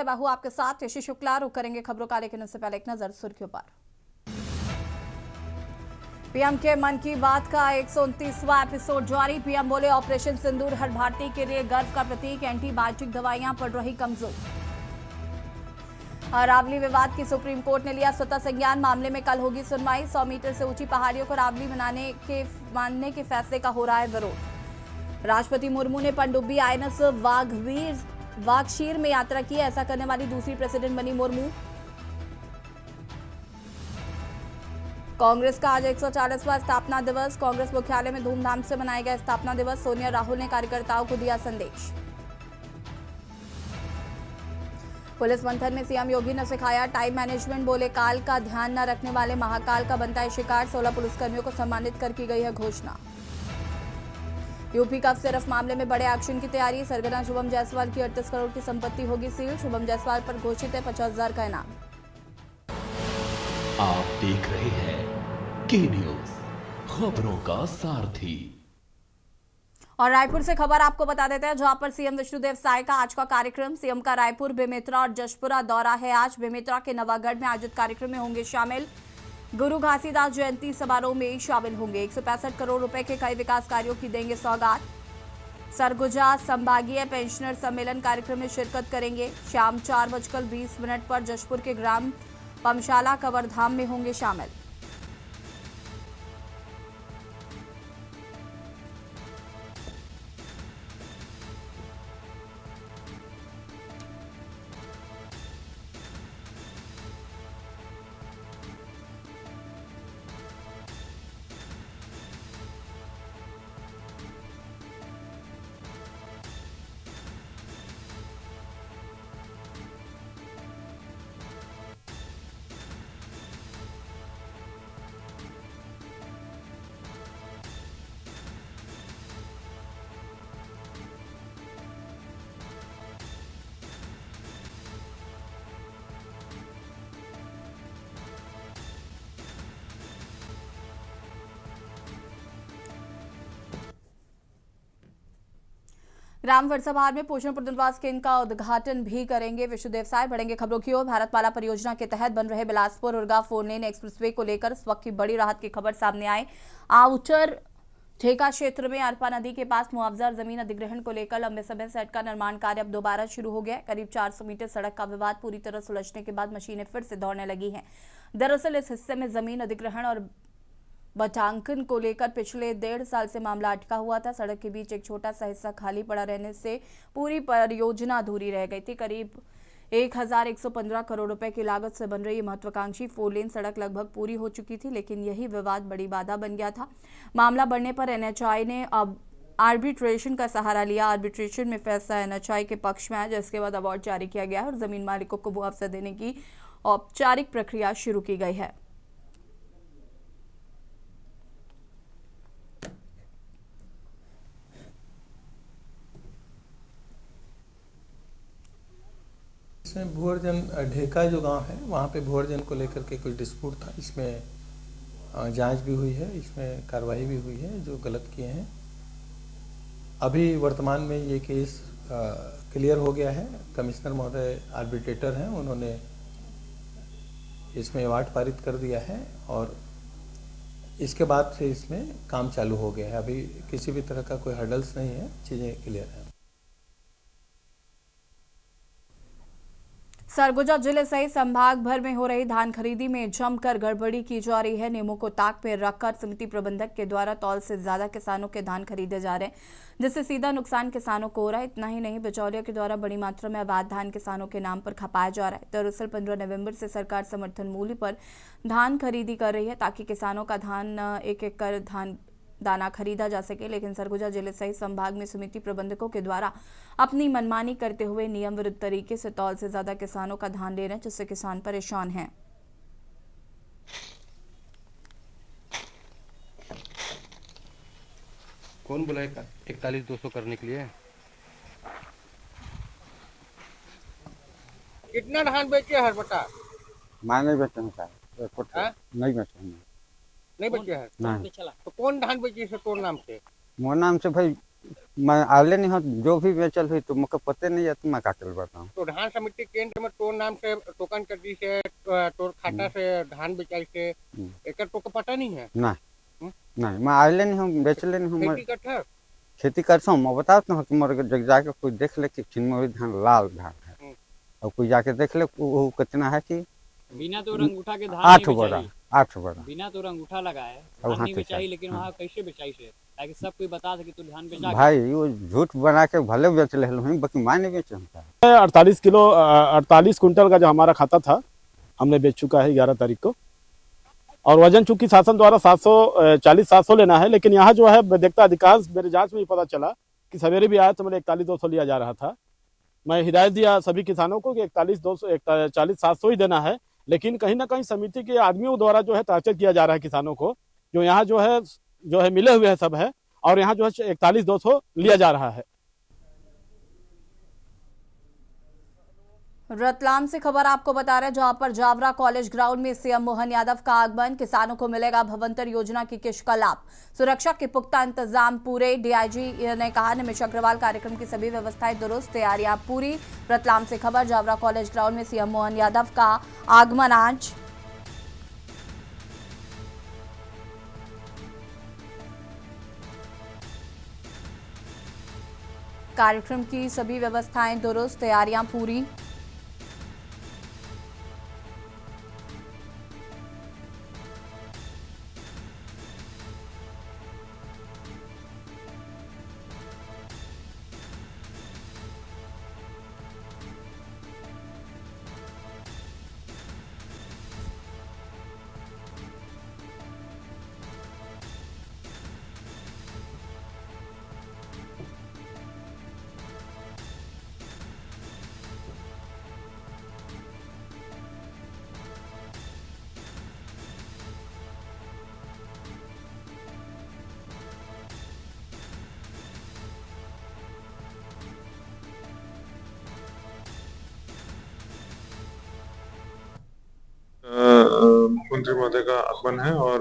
बाहू आपके साथ ऋषि शुक्ला रुक करेंगे खबरों का, लेकिन उससे पहले एक नजर सुर्खियों पर। पीएम के मन की बात का 129वां एपिसोड जारी। पीएम बोले ऑपरेशन सिंदूर हर भारतीय के लिए गर्व का प्रतीक, एंटीबायोटिक दवाइयां पड़ रही कमजोर। रावली विवाद की सुप्रीम कोर्ट ने लिया स्वतः संज्ञान, मामले में कल होगी सुनवाई। 100 मीटर से ऊंची पहाड़ियों को रावली मानने के फैसले का हो रहा है विरोध। राष्ट्रपति मुर्मू ने पनडुब्बी आईएनएस वागशीर में यात्रा की, ऐसा करने वाली दूसरी प्रेसिडेंट बनी मुर्मू। कांग्रेस का आज 140वां स्थापना दिवस। कांग्रेस मुख्यालय में धूमधाम से मनाया गया स्थापना दिवस। सोनिया राहुल ने कार्यकर्ताओं को दिया संदेश। पुलिस मंथन में सीएम योगी ने सिखाया टाइम मैनेजमेंट, बोले काल का ध्यान न रखने वाले महाकाल का बनता है शिकार। 16 पुलिसकर्मियों को सम्मानित कर की गई है घोषणा। यूपी का सिर्फ मामले में बड़े एक्शन की तैयारी। सरगना शुभम जायसवाल की 38 करोड़ की संपत्ति होगी सील। शुभम जायसवाल पर घोषित है 50,000 का इनाम। आप देख रहे हैं के न्यूज, खबरों का सारथी। और रायपुर से खबर आपको बता देते हैं, जहां पर सीएम विष्णुदेव साय का आज का कार्यक्रम। सीएम का रायपुर, बेमेतरा और जशपुरा दौरा है आज। बेमेतरा के नवागढ़ में आयोजित कार्यक्रम में होंगे शामिल। गुरु घासीदास जयंती समारोह में शामिल होंगे। 165 करोड़ रुपए के कई विकास कार्यों की देंगे सौगात। सरगुजा संभागीय पेंशनर सम्मेलन कार्यक्रम में शिरकत करेंगे। शाम 4:20 पर जशपुर के ग्राम पमशाला कवरधाम में होंगे शामिल। ग्राम वरसाभार में पोषण पुनर्वास केंद्र का उद्घाटन भी करेंगे विष्णुदेव साय। बढ़ेंगे खबरों की ओर। भारतमाला परियोजना के तहत बन रहे बिलासपुर उर्गा 4 लेन एक्सप्रेसवे को लेकर इस वक्त की बड़ी राहत की खबर सामने आए। आउटर ठेका क्षेत्र में अरपा नदी के पास मुआवजा जमीन अधिग्रहण को लेकर लंबे समय से अटका निर्माण कार्य अब दोबारा शुरू हो गया। करीब 400 मीटर सड़क का विवाद पूरी तरह सुलझने के बाद मशीनें फिर से दौड़ने लगी हैं। दरअसल इस हिस्से में जमीन अधिग्रहण और बटांकन को लेकर पिछले 1.5 साल से मामला अटका हुआ था। सड़क के बीच एक छोटा सा हिस्सा खाली पड़ा रहने से पूरी परियोजना अधूरी रह गई थी। करीब 1115 करोड़ रुपए की लागत से बन रही महत्वाकांक्षी 4 लेन सड़क लगभग पूरी हो चुकी थी, लेकिन यही विवाद बड़ी बाधा बन गया था। मामला बढ़ने पर एनएचआई ने अब आर्बिट्रेशन का सहारा लिया। आर्बिट्रेशन में फैसला एनएचआई के पक्ष में आया, जिसके बाद अवार्ड जारी किया गया है और जमीन मालिकों को मुआवजा देने की औपचारिक प्रक्रिया शुरू की गई है। इसमें भूअर्जन ढेका जो गांव है वहाँ पे भूअर्जन को लेकर के कुछ डिस्प्यूट था। इसमें जांच भी हुई है, इसमें कार्रवाई भी हुई है जो गलत किए हैं। अभी वर्तमान में ये केस क्लियर हो गया है। कमिश्नर महोदय आर्बिट्रेटर हैं, उन्होंने इसमें अवार्ड पारित कर दिया है और इसके बाद से इसमें काम चालू हो गया है। अभी किसी भी तरह का कोई हर्डल्स नहीं है, चीज़ें क्लियर हैं। सरगुजा जिले सहित संभाग भर में हो रही धान खरीदी में जमकर गड़बड़ी की जा रही है। नियमों को ताक पर रखकर समिति प्रबंधक के द्वारा तौल से ज्यादा किसानों के धान खरीदे जा रहे हैं, जिससे सीधा नुकसान किसानों को हो रहा है। इतना ही नहीं, बिचौलियों के द्वारा बड़ी मात्रा में अवैध धान किसानों के नाम पर खपाया जा रहा है। दरअसल 15 नवंबर से सरकार समर्थन मूल्य पर धान खरीदी कर रही है ताकि किसानों का धान एक एक कर धान दाना खरीदा जा सके, लेकिन सरगुजा जिले सहित संभाग में समिति प्रबंधकों के द्वारा अपनी मनमानी करते हुए नियम विरुद्ध तरीके से तौल से ज्यादा किसानों का धान ले रहे हैं, जिससे किसान परेशान हैं। कौन बुलाएगा 41,200 करने के लिए? कितना धान बेचे हर बता? मैं नहीं बेचे हूँ सर, नहीं बेचे हूँ। नहीं बेचे है? तो कौन धान बेचे से तोर नाम से? मोर नाम से भाई मैं आले नहीं हूँ, जो भी बेचल हुई तो मुझे पते नहीं है, तो मैं का कर बताऊँ। तो धान समिति केंद्र में तोर नाम से टोकन कर दी से तोर खाता से धान बेचाई से एक तो को पता नहीं है। नहीं नहीं, मैं आले नहीं हूँ, बेचले नहीं हूँ। खेती करता खेती करता हूँ, मैं बताता हूँ, तुम्हारे जग जाके कोई देख ले कि छिनमोरी धान लाल धान है, और कोई जाके देख ले वो कितना है कि बिना तो अंगूठा के धान 8 नहीं बोरा बेचाई, 8 बोरा बिना तो अंगूठा लगाए अब धान हाथ नहीं से बेचाई, चल। लेकिन हाँ। वहाँ कैसे बेचाई से, ताकि सब कोई बता सके तू धान बेचा के। भाई वो झूठ बना के भले बेच ले हूँ, बाकी मैं नहीं बेच हूँ। 48 कुंटल का जो हमारा खाता था हमने बेच चुका है 11 तारीख को। और वजन चूंकि शासन द्वारा 700 लेना है, लेकिन यहाँ जो है देखता अधिकांश मेरे जांच में ही पता चला कि सवेरे भी आया तो मैंने 41,200 लिया जा रहा था। मैं हिदायत दिया सभी किसानों को कि 41,200 40,700 ही देना है, लेकिन कहीं ना कहीं समिति के आदमियों द्वारा जो है टार्चर किया जा रहा है किसानों को, जो यहाँ जो है मिले हुए हैं सब है, और यहाँ जो है 41,200 लिया जा रहा है। रतलाम से खबर आपको बता रहे हैं, जहां पर जावरा कॉलेज ग्राउंड में सीएम मोहन यादव का आगमन, किसानों को मिलेगा भवंतर योजना की किश्त का लाभ, सुरक्षा के पुख्ता इंतजाम पूरे। डीआईजी ने कहा निमिष अग्रवाल कार्यक्रम की सभी व्यवस्थाएं दुरुस्त, तैयारियां पूरी। रतलाम से खबर, जावरा कॉलेज ग्राउंड में सीएम मोहन यादव का आगमन आज। कार्यक्रम की सभी व्यवस्थाएं दुरुस्त, तैयारियां पूरी। मुख्यमंत्री महोदय का आगमन है और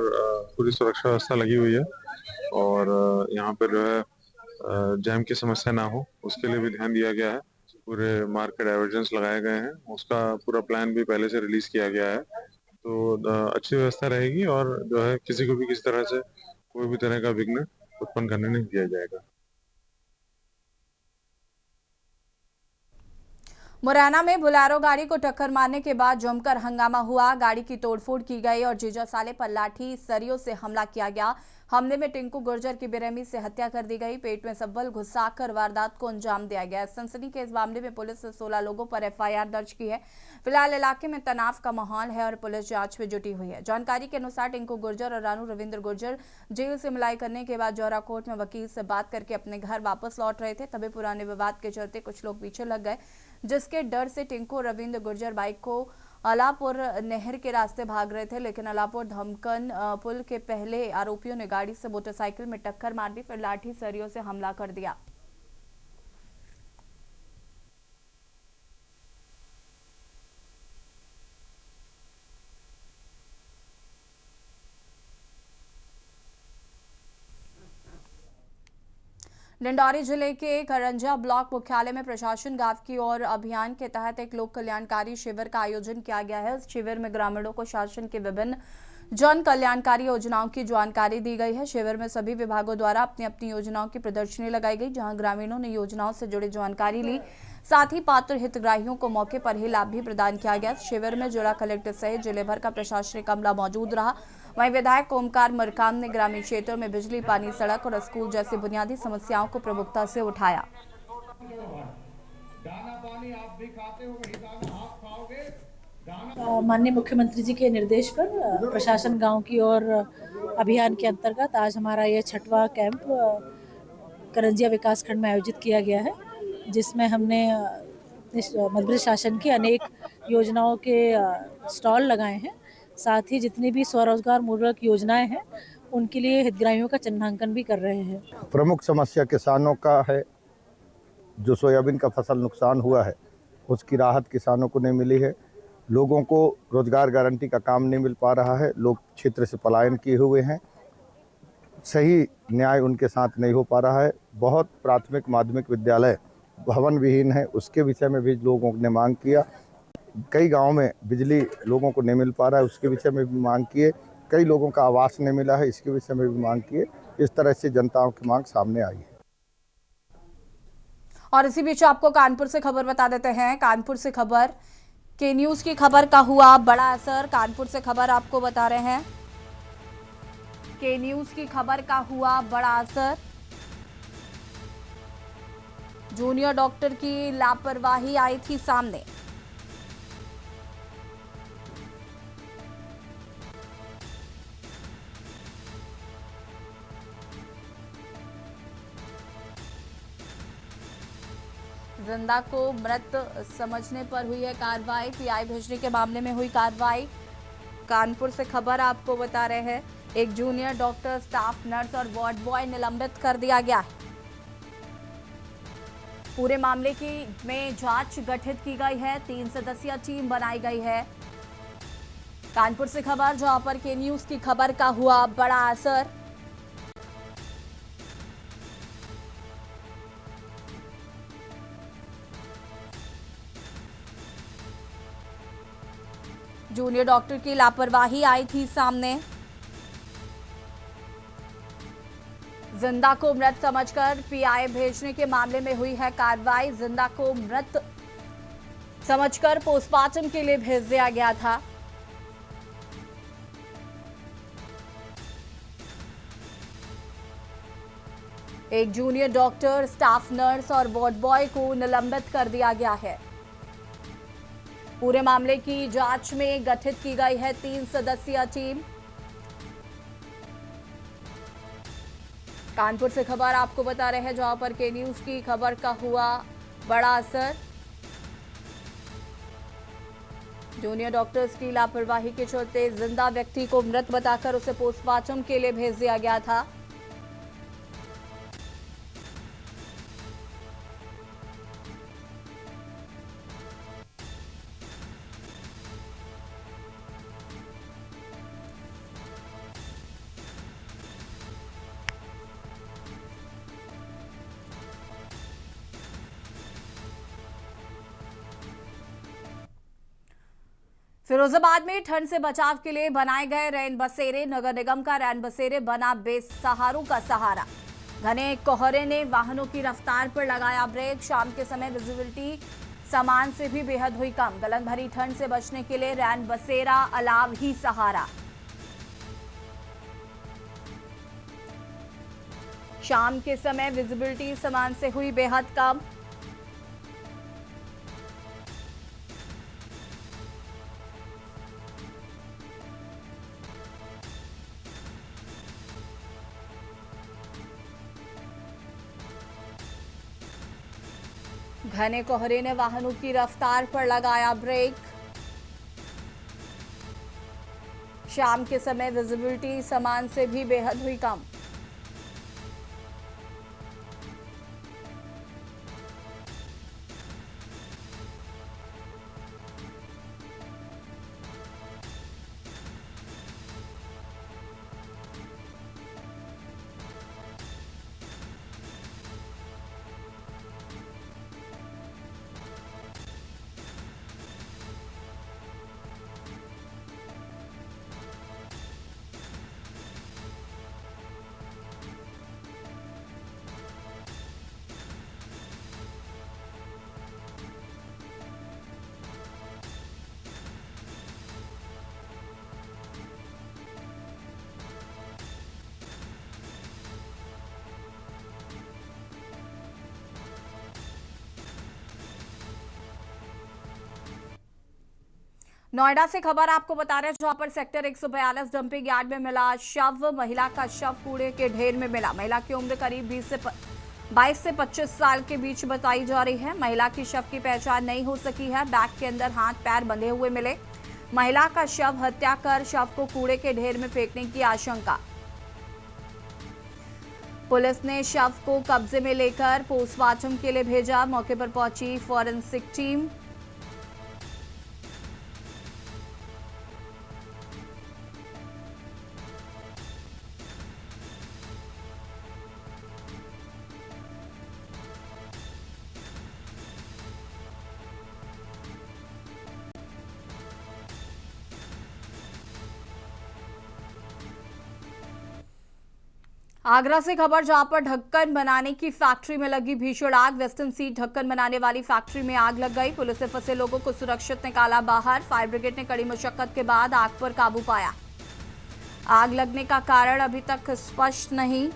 पूरी सुरक्षा व्यवस्था लगी हुई है, और यहाँ पर जो है जैम की समस्या ना हो उसके लिए भी ध्यान दिया गया है। पूरे मार्ग के डाइवर्जन्स लगाए गए हैं, उसका पूरा प्लान भी पहले से रिलीज किया गया है, तो अच्छी व्यवस्था रहेगी और जो है किसी को भी किसी तरह से कोई भी तरह का विघ्न उत्पन्न करने नहीं दिया जाएगा। मुरैना में बुलेरो गाड़ी को टक्कर मारने के बाद जमकर हंगामा हुआ, गाड़ी की तोड़फोड़ की गई और जीजा साले पर लाठी सरियों से हमला किया गया। हमले में टिंकू गुर्जर की बेरहमी से हत्या कर दी गई, पेट में सब्बल घुसाकर वारदात को अंजाम दिया गया। सनसनी के इस मामले में पुलिस ने 16 लोगों पर एफआईआर दर्ज की है। फिलहाल इलाके में तनाव का माहौल है और पुलिस जांच में जुटी हुई है। जानकारी के अनुसार टिंकू गुर्जर और रानू रविंद्र गुर्जर जेल से मिलाई करने के बाद जौरा कोर्ट में वकील से बात करके अपने घर वापस लौट रहे थे, तभी पुराने विवाद के चलते कुछ लोग पीछे लग गए, जिसके डर से टिंकू रविंद्र गुर्जर बाइक को अलापुर नहर के रास्ते भाग रहे थे, लेकिन अलापुर धमकन पुल के पहले आरोपियों ने गाड़ी से मोटरसाइकिल में टक्कर मार दी, फिर लाठी सरियों से हमला कर दिया। डिंडौरी जिले के करंजा ब्लॉक मुख्यालय में प्रशासन गांव की ओर अभियान के तहत एक लोक कल्याणकारी शिविर का आयोजन किया गया है। इस शिविर में ग्रामीणों को शासन के विभिन्न जन कल्याणकारी योजनाओं की जानकारी दी गई है। शिविर में सभी विभागों द्वारा अपनी अपनी योजनाओं की प्रदर्शनी लगाई गई, जहां ग्रामीणों ने योजनाओं से जुड़ी जानकारी ली, साथ ही पात्र हितग्राहियों को मौके पर ही लाभ भी प्रदान किया गया। शिविर में जिला कलेक्टर सहित जिले भर का प्रशासनिक अमला मौजूद रहा। वहीं विधायक ओमकार मरकाम ने ग्रामीण क्षेत्रों में बिजली, पानी, सड़क और स्कूल जैसी बुनियादी समस्याओं को प्रमुखता से उठाया। माननीय मुख्यमंत्री जी के निर्देश पर प्रशासन गांव की ओर अभियान के अंतर्गत आज हमारा ये 6वां कैंप करंजिया विकास खंड में आयोजित किया गया है, जिसमें हमने मध्य प्रदेश शासन की अनेक योजनाओं के स्टॉल लगाए हैं। साथ ही जितनी भी स्वरोजगार मूलक योजनाएं हैं उनके लिए हितग्राहियों का चिन्हांकन भी कर रहे हैं। प्रमुख समस्या किसानों का है, जो सोयाबीन का फसल नुकसान हुआ है उसकी राहत किसानों को नहीं मिली है। लोगों को रोजगार गारंटी का काम नहीं मिल पा रहा है, लोग क्षेत्र से पलायन किए हुए हैं। सही न्याय उनके साथ नहीं हो पा रहा है। बहुत प्राथमिक माध्यमिक विद्यालय भवन विहीन है, उसके विषय में भी लोगों ने मांग किया। कई गांव में बिजली लोगों को नहीं मिल पा रहा है, उसके विषय में भी मांग किए। कई लोगों का आवास नहीं मिला है, इसके विषय में भी मांग किए। इस तरह से जनताओं की मांग सामने आई है। और इसी बीच आपको कानपुर से खबर बता देते हैं। कानपुर से खबर, के न्यूज की खबर का हुआ बड़ा असर। कानपुर से खबर आपको बता रहे हैं, के न्यूज की खबर का हुआ बड़ा असर। जूनियर डॉक्टर की लापरवाही आई थी सामने। जिंदा को मृत समझने पर हुई है कार्रवाई। पीआई भेजने के मामले में हुई कार्रवाई। कानपुर से खबर आपको बता रहे हैं, एक जूनियर डॉक्टर, स्टाफ नर्स और वार्ड बॉय निलंबित कर दिया गया है। पूरे मामले में जांच गठित की गई है, 3 सदस्यीय टीम बनाई गई है। कानपुर से खबर, जहां पर के न्यूज की खबर का हुआ बड़ा असर। जूनियर डॉक्टर की लापरवाही आई थी सामने। जिंदा को मृत समझकर पीआई भेजने के मामले में हुई है कार्रवाई। जिंदा को मृत समझकर पोस्टमार्टम के लिए भेज दिया गया था। एक जूनियर डॉक्टर, स्टाफ नर्स और वार्ड बॉय को निलंबित कर दिया गया है। पूरे मामले की जांच में गठित की गई है 3 सदस्यीय टीम। कानपुर से खबर आपको बता रहे हैं, जहां पर के न्यूज की खबर का हुआ बड़ा असर। जूनियर डॉक्टर्स की लापरवाही के चलते जिंदा व्यक्ति को मृत बताकर उसे पोस्टमार्टम के लिए भेज दिया गया था। फिरोजाबाद में ठंड से बचाव के लिए बनाए गए रैन बसेरे। नगर निगम का रैन बसेरे बना बेसहारों का सहारा। घने कोहरे ने वाहनों की रफ्तार पर लगाया ब्रेक। शाम के समय विजिबिलिटी सामान से भी बेहद हुई कम। गलन भरी ठंड से बचने के लिए रैन बसेरा अलाव ही सहारा। शाम के समय विजिबिलिटी सामान से हुई बेहद कम। घने कोहरे ने वाहनों की रफ्तार पर लगाया ब्रेक। शाम के समय विजिबिलिटी सामान से भी बेहद हुई कम। नोएडा से खबर आपको बता रहे हैं, जहां पर सेक्टर 142 डंपिंग यार्ड में मिला शव। महिला का शव कूड़े के ढेर में मिला। महिला की उम्र करीब 22 से 25 साल के बीच बताई जा रही है। महिला की शव की पहचान नहीं हो सकी है। बैग के अंदर हाथ पैर बंधे हुए मिले। महिला का शव हत्या कर शव को कूड़े के ढेर में फेंकने की आशंका। पुलिस ने शव को कब्जे में लेकर पोस्टमार्टम के लिए भेजा। मौके पर पहुंची फॉरेंसिक टीम। आगरा से खबर, जहां पर ढक्कन बनाने की फैक्ट्री में लगी भीषण आग। वेस्टर्न सीड ढक्कन बनाने वाली फैक्ट्री में आग लग गई। पुलिस ने फंसे लोगों को सुरक्षित निकाला बाहर। फायर ब्रिगेड ने कड़ी मशक्कत के बाद आग पर काबू पाया। आग लगने का कारण अभी तक स्पष्ट नहीं।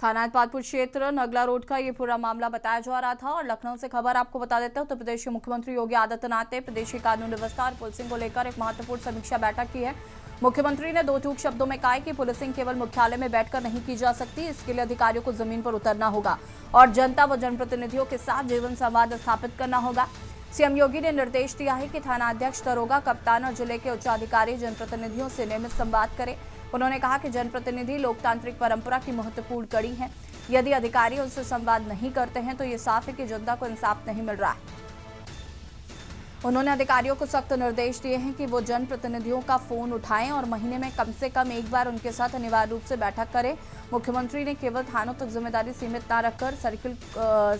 थाना पातपुर क्षेत्र नगला रोड का ये पूरा मामला बताया जा रहा था। और लखनऊ से खबर आपको बता देते हैं, उत्तर प्रदेश के मुख्यमंत्री योगी आदित्यनाथ ने प्रदेश की कानून व्यवस्था और पुलिसिंग को लेकर एक महत्वपूर्ण समीक्षा बैठक की है। मुख्यमंत्री ने दो टूक शब्दों में कहा कि पुलिसिंग केवल मुख्यालय में बैठकर नहीं की जा सकती, इसके लिए अधिकारियों को जमीन पर उतरना होगा और जनता व जनप्रतिनिधियों के साथ जीवन संवाद स्थापित करना होगा। सीएम योगी ने निर्देश दिया है कि थानाध्यक्ष, दरोगा, कप्तान और जिले के उच्चाधिकारी जनप्रतिनिधियों से नियमित संवाद करें। उन्होंने कहा कि जनप्रतिनिधि लोकतांत्रिक परंपरा की महत्वपूर्ण कड़ी है। यदि अधिकारी उनसे संवाद नहीं करते हैं तो ये साफ है कि जनता को इंसाफ नहीं मिल रहा है। उन्होंने अधिकारियों को सख्त निर्देश दिए हैं कि वो जनप्रतिनिधियों का फोन उठाएं और महीने में कम से कम एक बार उनके साथ अनिवार्य रूप से बैठक करें। मुख्यमंत्री ने केवल थानों तक जिम्मेदारी सीमित न रखकर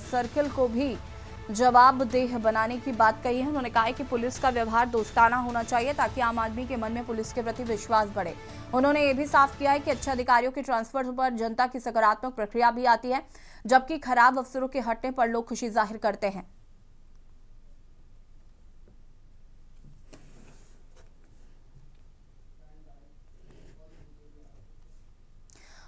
सर्किल को भी जवाबदेह बनाने की बात कही है। उन्होंने कहा कि पुलिस का व्यवहार दोस्ताना होना चाहिए ताकि आम आदमी के मन में पुलिस के प्रति विश्वास बढ़े। उन्होंने ये भी साफ किया है कि अच्छे अधिकारियों के ट्रांसफर पर जनता की सकारात्मक प्रक्रिया भी आती है, जबकि खराब अफसरों के हटने पर लोग खुशी जाहिर करते हैं।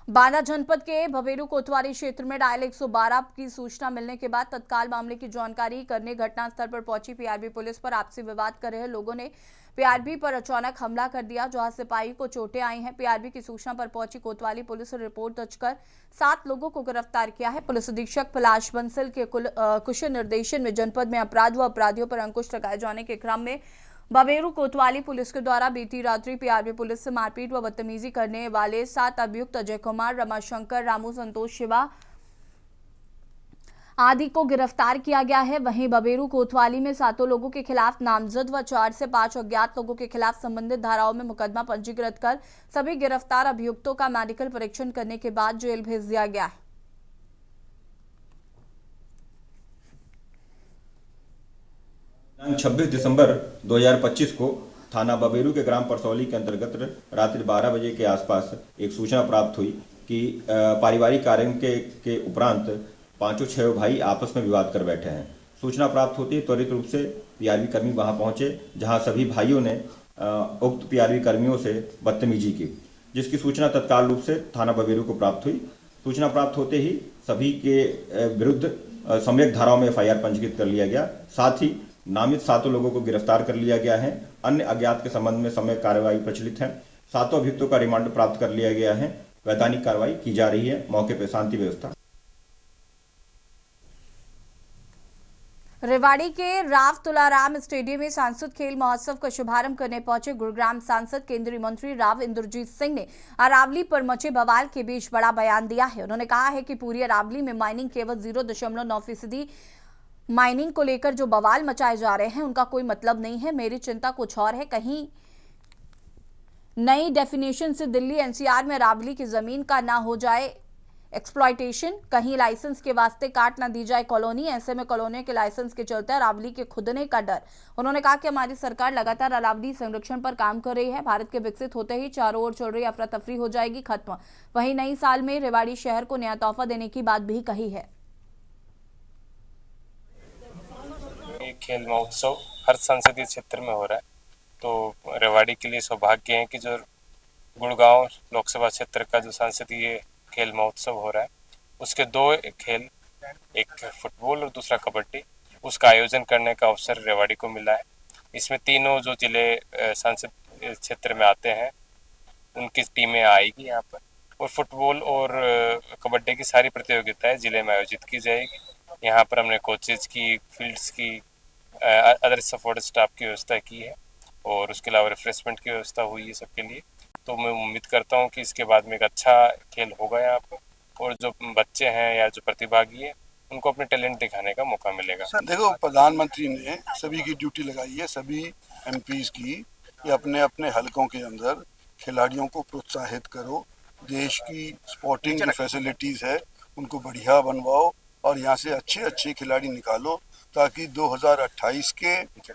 बांदा जनपद के भवेरू कोतवाली क्षेत्र में डायल 112 की सूचना मिलने के बाद तत्काल मामले की जानकारी करने घटनास्थल पर पहुंची पीआरबी पुलिस पर आपसी विवाद कर रहे लोगों ने पीआरबी पर अचानक हमला कर दिया, जहां सिपाही को चोटें आई हैं। पीआरबी की सूचना पर पहुंची कोतवाली पुलिस ने रिपोर्ट दर्ज कर 7 लोगों को गिरफ्तार किया है। पुलिस अधीक्षक पलाश बंसल के कुशल निर्देशन में जनपद में अपराध व अपराधियों पर अंकुश लगाए जाने के क्रम में भवेरू कोतवाली पुलिस के द्वारा बीती रात्रि पीआरबी पुलिस से मारपीट व बदतमीजी करने वाले 7 अभियुक्त अजय कुमार, रमाशंकर, रामू, संतोष, शिवा आदि को गिरफ्तार किया गया है। वहीं भवेरू कोतवाली में 7 लोगों के खिलाफ नामजद व 4 से 5 अज्ञात लोगों के खिलाफ संबंधित धाराओं में मुकदमा पंजीकृत कर सभी गिरफ्तार अभियुक्तों का मेडिकल परीक्षण करने के बाद जेल भेज दिया गया है। 26 दिसंबर 2025 को थाना बबेरू के ग्राम परसौली के अंतर्गत रात्रि 12 बजे के आसपास एक सूचना प्राप्त हुई कि पारिवारिक कार्य के उपरांत 5-6 भाई आपस में विवाद कर बैठे हैं। सूचना प्राप्त होती त्वरित रूप से पीआरबी कर्मी वहां पहुंचे, जहां सभी भाइयों ने उक्त पीआरबी कर्मियों से बदतमीजी की, जिसकी सूचना तत्काल रूप से थाना बबेरू को प्राप्त हुई। सूचना प्राप्त होते ही सभी के विरुद्ध सम्यक धाराओं में एफआईआर पंजीकृत कर लिया गया। साथ ही नामित 7 लोगों को गिरफ्तार कर लिया गया है। अन्य अज्ञात के संबंध में सम्यक कार्रवाई प्रचलित है। 7 अभियुक्तों का रिमांड प्राप्त कर लिया गया है। वैधानिक कार्रवाई की जा रही है। मौके पर शांति व्यवस्था। रेवाड़ी के राव तुलाराम स्टेडियम में सांसद खेल महोत्सव का शुभारंभ करने पहुंचे गुरुग्राम सांसद केंद्रीय मंत्री राव इंद्रजीत सिंह ने अरावली पर मचे बवाल के बीच बड़ा बयान दिया है। उन्होंने कहा है कि पूरी अरावली में माइनिंग केवल 0.9% माइनिंग को लेकर जो बवाल मचाए जा रहे हैं उनका कोई मतलब नहीं है। मेरी चिंता कुछ और है। कहीं नई डेफिनेशन से दिल्ली एनसीआर में अरावली की जमीन का ना हो जाए एक्सप्लॉयटेशन, कहीं लाइसेंस के वास्ते काट ना दी जाए कॉलोनी। ऐसे में कॉलोनियों के लाइसेंस के चलते अरावली के खुदने का डर। उन्होंने कहा कि हमारी सरकार लगातार अरावली संरक्षण पर काम कर रही है। भारत के विकसित होते ही चारों ओर चल रही अफरा तफरी हो जाएगी खत्म। वहीं नई साल में रेवाड़ी शहर को नया तोहफा देने की बात भी कही है। खेल महोत्सव हर संसदीय क्षेत्र में हो रहा है, तो रेवाड़ी के लिए सौभाग्य है कि जो गुड़गांव लोकसभा क्षेत्र का जो संसदीय खेल महोत्सव हो रहा है उसके 2 खेल, एक फुटबॉल और दूसरा कबड्डी, उसका आयोजन करने का अवसर रेवाड़ी को मिला है। इसमें तीनों जो जिले संसद क्षेत्र में आते हैं उनकी टीमें आएगी यहाँ पर, और फुटबॉल और कबड्डी की सारी प्रतियोगिताएं जिले में आयोजित की जाएगी। यहाँ पर हमने कोचेज की, फील्ड्स की, अदर सपोर्ट स्टाफ की व्यवस्था की है और उसके अलावा रिफ्रेशमेंट की व्यवस्था हुई है सबके लिए। तो मैं उम्मीद करता हूँ कि इसके बाद में एक अच्छा खेल होगा यहाँ पर, और जो बच्चे हैं या जो प्रतिभागी हैं उनको अपने टैलेंट दिखाने का मौका मिलेगा। देखो, प्रधानमंत्री ने सभी की ड्यूटी लगाई है, सभी एमपीज की, ये अपने अपने हलकों के अंदर खिलाड़ियों को प्रोत्साहित करो, देश की स्पोर्टिंग जो फैसिलिटीज है उनको बढ़िया बनवाओ और यहाँ से अच्छे अच्छे खिलाड़ी निकालो, ताकि 2028 के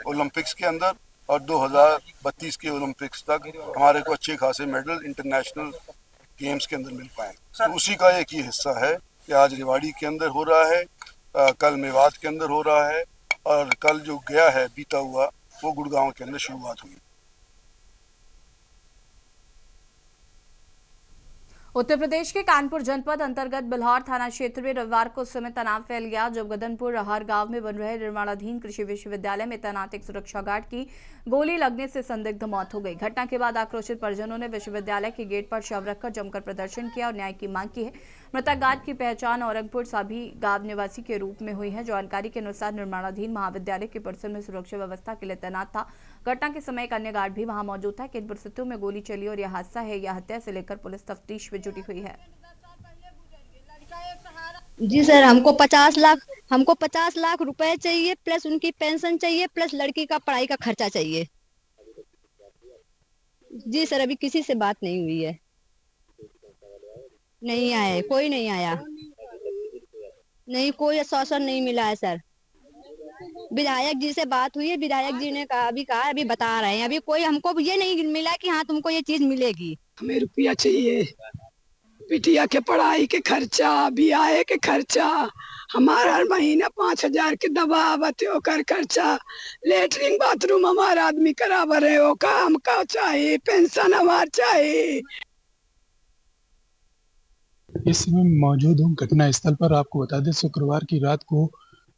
ओलंपिक्स के अंदर और 2032 के ओलंपिक्स तक हमारे को अच्छे खासे मेडल इंटरनेशनल गेम्स के अंदर मिल पाए। तो उसी का एक ये हिस्सा है कि आज रेवाड़ी के अंदर हो रहा है, कल मेवात के अंदर हो रहा है और कल जो गया है बीता हुआ वो गुड़गांव के अंदर शुरुआत हुई। उत्तर प्रदेश के कानपुर जनपद अंतर्गत बिल्हौर थाना क्षेत्र में रविवार को उस समय तनाव फैल गया जब गदनपुर रहार गांव में बन रहे निर्माणाधीन कृषि विश्वविद्यालय में तैनात एक सुरक्षा गार्ड की गोली लगने से संदिग्ध मौत हो गई। घटना के बाद आक्रोशित परिजनों ने विश्वविद्यालय के गेट पर शव रखकर जमकर प्रदर्शन किया और न्याय की मांग की है। मृतक गार्ड की पहचान औरंगपुर साभी गांव निवासी के रूप में हुई है। जानकारी के अनुसार निर्माणाधीन महाविद्यालय के परिसर में सुरक्षा व्यवस्था के लिए तैनात था। घटना के समय एक अन्य गार्ड भी वहां मौजूद था। किन परिस्थितियों में गोली चली और यह हादसा है या हत्या से लेकर पुलिस तफ्तीश में जुटी हुई है। जी सर, हमको 50 लाख रुपए चाहिए, प्लस उनकी पेंशन चाहिए, प्लस लड़की का पढ़ाई का खर्चा चाहिए। जी सर, अभी किसी से बात नहीं हुई है, नहीं आए, कोई नहीं आया, नहीं कोई आश्वासन नहीं मिला है सर। विधायक जी से बात हुई है, विधायक जी ने कहा अभी बता रहे हैं, अभी कोई हमको ये नहीं मिला कि हाँ तुमको ये चीज मिलेगी। हमें रुपया चाहिए, बिटिया के पढ़ाई के खर्चा, ब्याह के खर्चा, हमारा हर महीना 5000 के दवा आवत ओकर खर्चा, लेटरिन बाथरूम हमारा आदमी करावर है, ओका हमका चाहिए, पेंशन हमार चाहिए। इस समय मौजूद हूँ घटना स्थल पर। आपको बता दें, शुक्रवार की रात को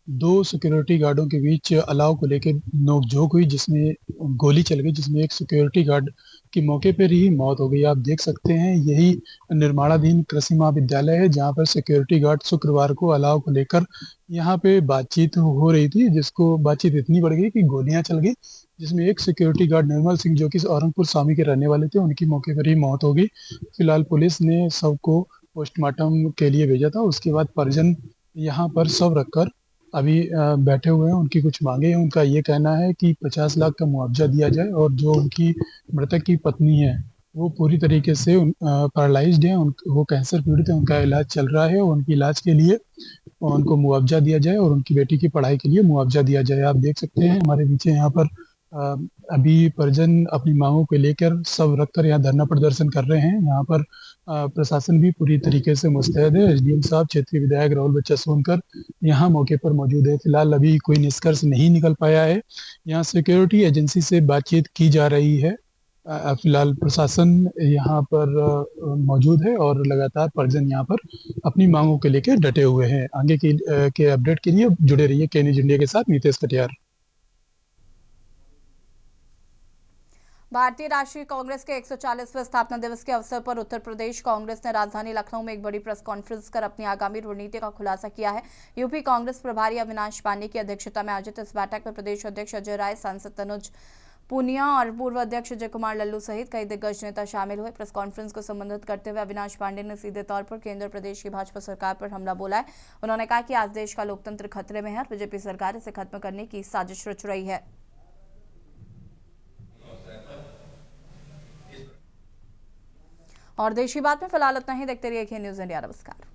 2 सिक्योरिटी गार्डों के बीच अलाव को लेकर नोकझोंक हुई, जिसमें गोली चल गई, जिसमें एक सिक्योरिटी गार्ड की मौके पर ही मौत हो गई। आप देख सकते हैं, यही निर्माणाधीन कृषि महाविद्यालय है जहां पर सिक्योरिटी गार्ड शुक्रवार को अलाव को लेकर यहां पे बातचीत हो रही थी, जिसको बातचीत इतनी बढ़ गई कि गोलियां चल गई, जिसमें एक सिक्योरिटी गार्ड निर्मल सिंह जो कि औरंगपुर स्वामी के रहने वाले थे, उनकी मौके पर ही मौत हो गई। फिलहाल पुलिस ने शव को पोस्टमार्टम के लिए भेजा था। उसके बाद परिजन यहाँ पर शव रखकर अभी बैठे हुए हैं। उनकी कुछ मांगे हैं। उनका ये कहना है कि 50 लाख का मुआवजा दिया जाए और जो उनकी मृतक की पत्नी है वो पूरी तरीके से पैरालाइज्ड है, वो कैंसर पीड़ित है, उनका इलाज चल रहा है, उनकी इलाज के लिए उनको मुआवजा दिया जाए और उनकी बेटी की पढ़ाई के लिए मुआवजा दिया जाए। आप देख सकते हैं हमारे पीछे यहाँ पर अभी परिजन अपनी मांगों को लेकर सब रखकर यहाँ धरना प्रदर्शन कर रहे हैं। यहाँ पर प्रशासन भी पूरी तरीके से मुस्तैद है। एसडीएम साहब, क्षेत्रीय विधायक राहुल बच्चा सोनकर यहाँ मौके पर मौजूद है। फिलहाल अभी कोई निष्कर्ष नहीं निकल पाया है। यहाँ सिक्योरिटी एजेंसी से बातचीत की जा रही है। फिलहाल प्रशासन यहाँ पर मौजूद है और लगातार परिजन यहाँ पर अपनी मांगों के लेकर डटे हुए हैं। आगे के अपडेट के लिए जुड़े रहिए के न्यूज इंडिया के साथ। नीतेश कटियार। भारतीय राष्ट्रीय कांग्रेस के 140वें स्थापना दिवस के अवसर पर उत्तर प्रदेश कांग्रेस ने राजधानी लखनऊ में एक बड़ी प्रेस कॉन्फ्रेंस कर अपनी आगामी रणनीति का खुलासा किया है। यूपी कांग्रेस प्रभारी अविनाश पांडे की अध्यक्षता में आयोजित इस बैठक में प्रदेश अध्यक्ष अजय राय, सांसद तनुज पूनिया और पूर्व अध्यक्ष अजय कुमार लल्लू सहित कई दिग्गज नेता शामिल हुए। प्रेस कॉन्फ्रेंस को संबोधित करते हुए अविनाश पांडे ने सीधे तौर पर केंद्र प्रदेश की भाजपा सरकार पर हमला बोला है। उन्होंने कहा कि आज देश का लोकतंत्र खतरे में है और बीजेपी सरकार इसे खत्म करने की साजिश रच रही है। और देश की बात में फिलहाल इतना ही। देखते रहिए के न्यूज इंडिया। नमस्कार।